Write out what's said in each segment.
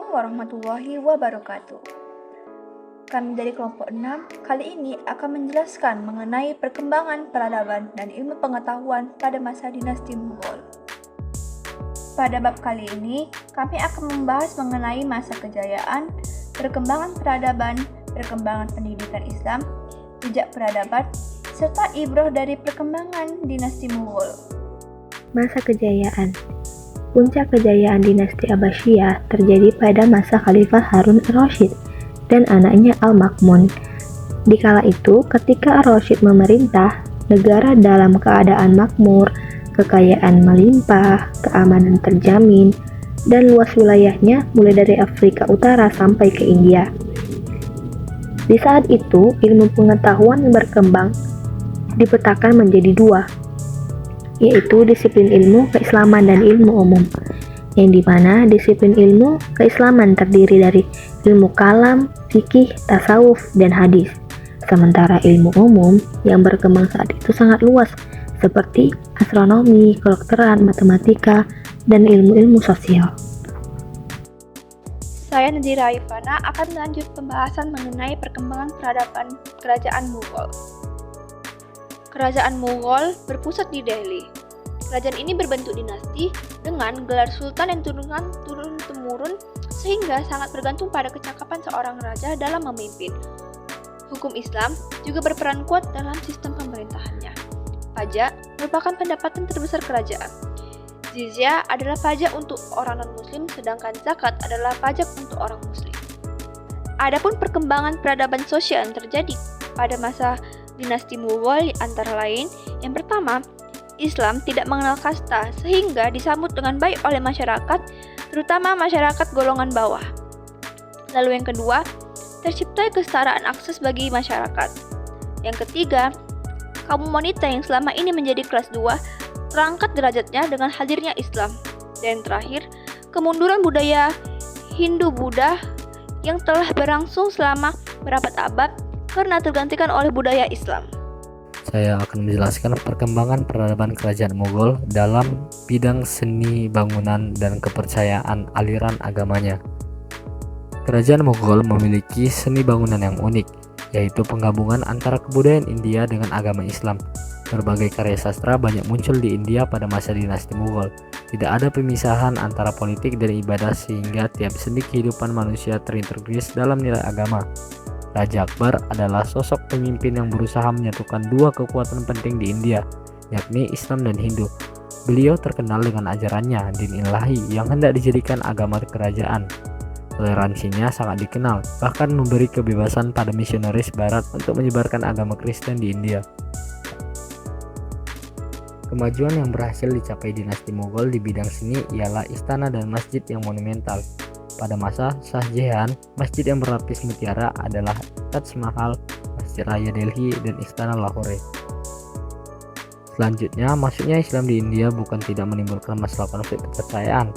Assalamualaikum warahmatullahi wabarakatuh. Kami dari kelompok 6 kali ini akan menjelaskan mengenai perkembangan peradaban dan ilmu pengetahuan pada masa dinasti Mughal. Pada bab kali ini, kami akan membahas mengenai masa kejayaan, perkembangan peradaban, perkembangan pendidikan Islam, jejak peradaban, serta ibrah dari perkembangan dinasti Mughal. Masa kejayaan. Puncak kejayaan dinasti Abbasiyah terjadi pada masa Khalifah Harun ar-Rasyid dan anaknya Al-Ma'mun. Di kala itu, ketika ar-Rasyid memerintah, negara dalam keadaan makmur, kekayaan melimpah, keamanan terjamin, dan luas wilayahnya mulai dari Afrika Utara sampai ke India. Di saat itu, ilmu pengetahuan yang berkembang dipetakan menjadi dua, yaitu disiplin ilmu keislaman dan ilmu umum, yang dimana disiplin ilmu keislaman terdiri dari ilmu kalam, fikih, tasawuf, dan hadis. Sementara ilmu umum yang berkembang saat itu sangat luas, seperti astronomi, kedokteran, matematika, dan ilmu-ilmu sosial. Saya Nadira Ivana akan melanjut pembahasan mengenai perkembangan peradaban kerajaan Mughal. Kerajaan Mughal berpusat di Delhi. Kerajaan ini berbentuk dinasti dengan gelar sultan yang turun-temurun sehingga sangat bergantung pada kecakapan seorang raja dalam memimpin. Hukum Islam juga berperan kuat dalam sistem pemerintahannya. Pajak merupakan pendapatan terbesar kerajaan. Jizya adalah pajak untuk orang non-muslim, sedangkan zakat adalah pajak untuk orang muslim. Adapun perkembangan peradaban sosial yang terjadi pada masa dinasti Mughal antara lain, yang pertama, Islam tidak mengenal kasta sehingga disambut dengan baik oleh masyarakat, terutama masyarakat golongan bawah. Lalu yang kedua, tercipta kesetaraan akses bagi masyarakat. Yang ketiga, kaum wanita yang selama ini menjadi kelas 2 terangkat derajatnya dengan hadirnya Islam. Dan terakhir, kemunduran budaya Hindu-Buddha yang telah berlangsung selama berabad-abad karena tergantikan oleh budaya Islam. Saya akan menjelaskan perkembangan peradaban kerajaan Mughal dalam bidang seni bangunan dan kepercayaan aliran agamanya. Kerajaan Mughal memiliki seni bangunan yang unik, yaitu penggabungan antara kebudayaan India dengan agama Islam. Berbagai karya sastra banyak muncul di India pada masa dinasti Mughal. Tidak ada pemisahan antara politik dan ibadah sehingga tiap sendi kehidupan manusia terintegris dalam nilai agama. Raja Akbar adalah sosok pemimpin yang berusaha menyatukan dua kekuatan penting di India, yakni Islam dan Hindu. Beliau terkenal dengan ajarannya din ilahi yang hendak dijadikan agama kerajaan. Toleransinya sangat dikenal, bahkan memberi kebebasan pada misionaris barat untuk menyebarkan agama Kristen di India. Kemajuan yang berhasil dicapai dinasti Mughal di bidang seni ialah istana dan masjid yang monumental. Pada masa Shah Jahan, masjid yang berlapis mutiara adalah Taj Mahal, Masjid Raya Delhi, dan Istana Lahore. Selanjutnya, masuknya Islam di India bukan tidak menimbulkan masalah konflik kepercayaan.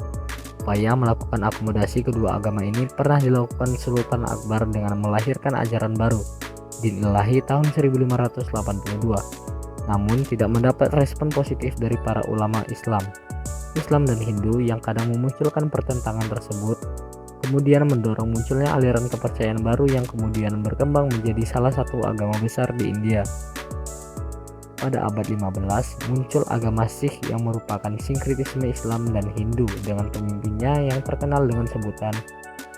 Upaya melakukan akomodasi kedua agama ini pernah dilakukan Sultan Akbar dengan melahirkan ajaran baru, din ilahi tahun 1582. Namun tidak mendapat respon positif dari para ulama Islam dan Hindu yang kadang memunculkan pertentangan tersebut, kemudian mendorong munculnya aliran kepercayaan baru yang kemudian berkembang menjadi salah satu agama besar di India. Pada abad 15, muncul agama Sikh yang merupakan sinkretisme Islam dan Hindu dengan pemimpinnya yang terkenal dengan sebutan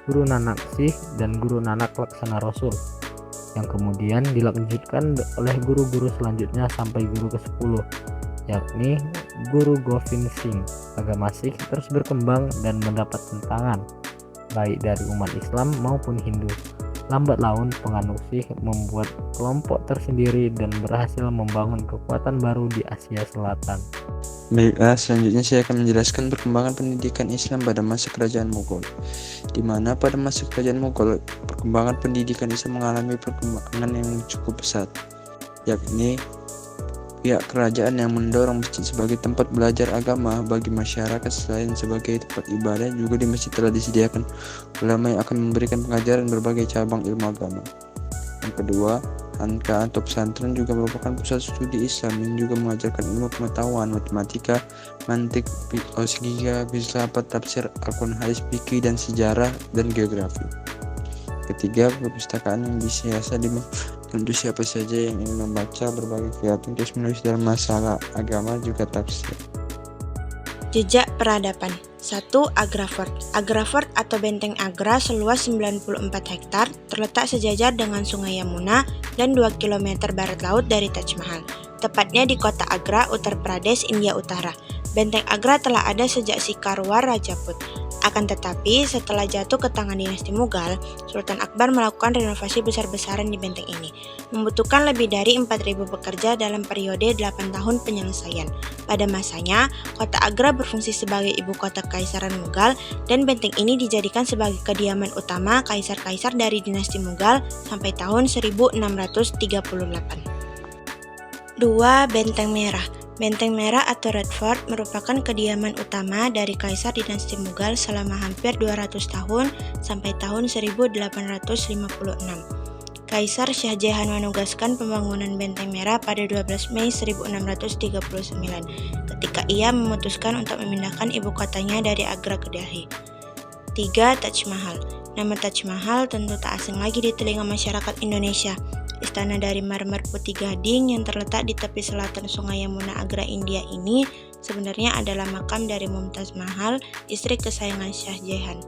Guru Nanak Sikh dan Guru Nanak Laksana Rasul, yang kemudian dilanjutkan oleh guru-guru selanjutnya sampai guru ke-10, yakni Guru Gobind Singh. Agama Sikh terus berkembang dan mendapat tentangan baik dari umat Islam maupun Hindu. Lambat laun penganut Sikh membuat kelompok tersendiri dan berhasil membangun kekuatan baru di Asia Selatan. Baiklah, selanjutnya saya akan menjelaskan perkembangan pendidikan Islam pada masa kerajaan Mughal. Di mana pada masa kerajaan Mughal, perkembangan pendidikan Islam mengalami perkembangan yang cukup pesat, yakni pihak kerajaan yang mendorong masjid sebagai tempat belajar agama bagi masyarakat selain sebagai tempat ibadah. Juga di masjid telah disediakan ulama yang akan memberikan pengajaran berbagai cabang ilmu agama. Yang kedua, Anka atau pesantren juga merupakan pusat studi Islam yang juga mengajarkan ilmu pengetahuan, matematika, mantik, logika, filsafat, tafsir, Al-Quran, hadis, fikih, dan sejarah dan geografi. Ketiga, perpustakaan yang biasa untuk siapa saja yang ingin membaca berbagai kegiatan terus menulis dalam masalah agama juga tafsir. Jejak peradaban. 1. Agrafort. Agrafort atau Benteng Agra seluas 94 hektar terletak sejajar dengan Sungai Yamuna dan 2 km barat laut dari Taj Mahal, tepatnya di kota Agra, Uttar Pradesh, India Utara. Benteng Agra telah ada sejak Sikarwar Rajaput. Akan tetapi, setelah jatuh ke tangan dinasti Mughal, Sultan Akbar melakukan renovasi besar-besaran di benteng ini, membutuhkan lebih dari 4.000 pekerja dalam periode 8 tahun penyelesaian. Pada masanya, kota Agra berfungsi sebagai ibu kota Kaisaran Mughal dan benteng ini dijadikan sebagai kediaman utama kaisar-kaisar dari dinasti Mughal sampai tahun 1638. 2. Benteng Merah. Benteng Merah atau Red Fort merupakan kediaman utama dari kaisar dinasti Mughal selama hampir 200 tahun sampai tahun 1856. Kaisar Shah Jahan menugaskan pembangunan Benteng Merah pada 12 Mei 1639 ketika ia memutuskan untuk memindahkan ibu kotanya dari Agra ke Delhi. 3. Taj Mahal. Nama Taj Mahal tentu tak asing lagi di telinga masyarakat Indonesia. Istana dari marmer putih gading yang terletak di tepi selatan Sungai Yamuna, Agra, India ini sebenarnya adalah makam dari Mumtaz Mahal, istri kesayangan Shah Jahan.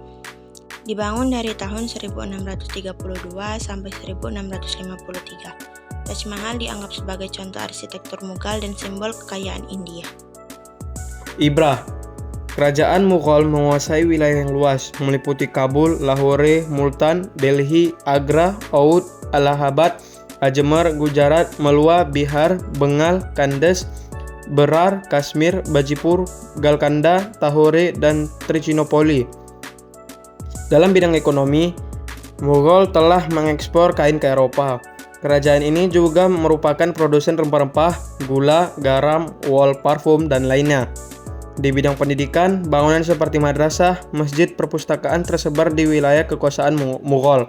Dibangun dari tahun 1632 sampai 1653. Taj Mahal dianggap sebagai contoh arsitektur Mughal dan simbol kekayaan India. Ibrah. Kerajaan Mughal menguasai wilayah yang luas, meliputi Kabul, Lahore, Multan, Delhi, Agra, Oudh, Allahabad, Ajmer, Gujarat, Malwa, Bihar, Bengal, Kandes, Berar, Kashmir, Bajipur, Golconda, Lahore, dan Trichinopoli. Dalam bidang ekonomi, Mughal telah mengekspor kain ke Eropa. Kerajaan ini juga merupakan produsen rempah-rempah, gula, garam, wol, parfum, dan lainnya. Di bidang pendidikan, bangunan seperti madrasah, masjid, perpustakaan tersebar di wilayah kekuasaan Mughal.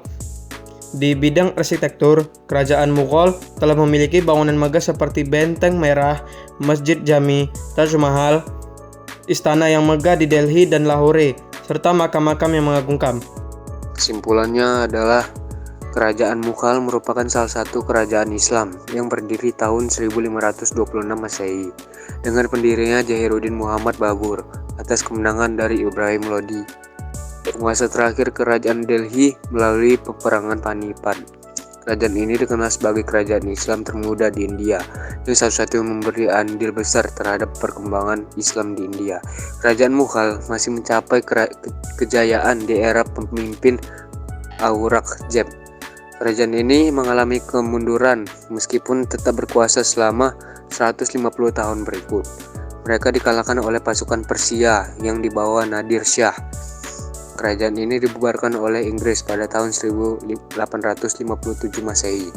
Di bidang arsitektur, kerajaan Mughal telah memiliki bangunan megah seperti Benteng Merah, Masjid Jami, Taj Mahal, istana yang megah di Delhi dan Lahore, serta makam-makam yang mengagumkan. Kesimpulannya adalah kerajaan Mughal merupakan salah satu kerajaan Islam yang berdiri tahun 1526 Masehi dengan pendirinya Jahiruddin Muhammad Babur atas kemenangan dari Ibrahim Lodi. Penguasa terakhir kerajaan Delhi melalui peperangan Panipat. Kerajaan ini dikenal sebagai kerajaan Islam termuda di India yang satu-satunya memberi andil besar terhadap perkembangan Islam di India. Kerajaan Mughal masih mencapai kejayaan di era pemimpin Aurangzeb. Kerajaan ini mengalami kemunduran meskipun tetap berkuasa selama 150 tahun berikut. Mereka dikalahkan oleh pasukan Persia yang dibawa Nadir Shah. Kerajaan ini dibubarkan oleh Inggris pada tahun 1857 Masehi.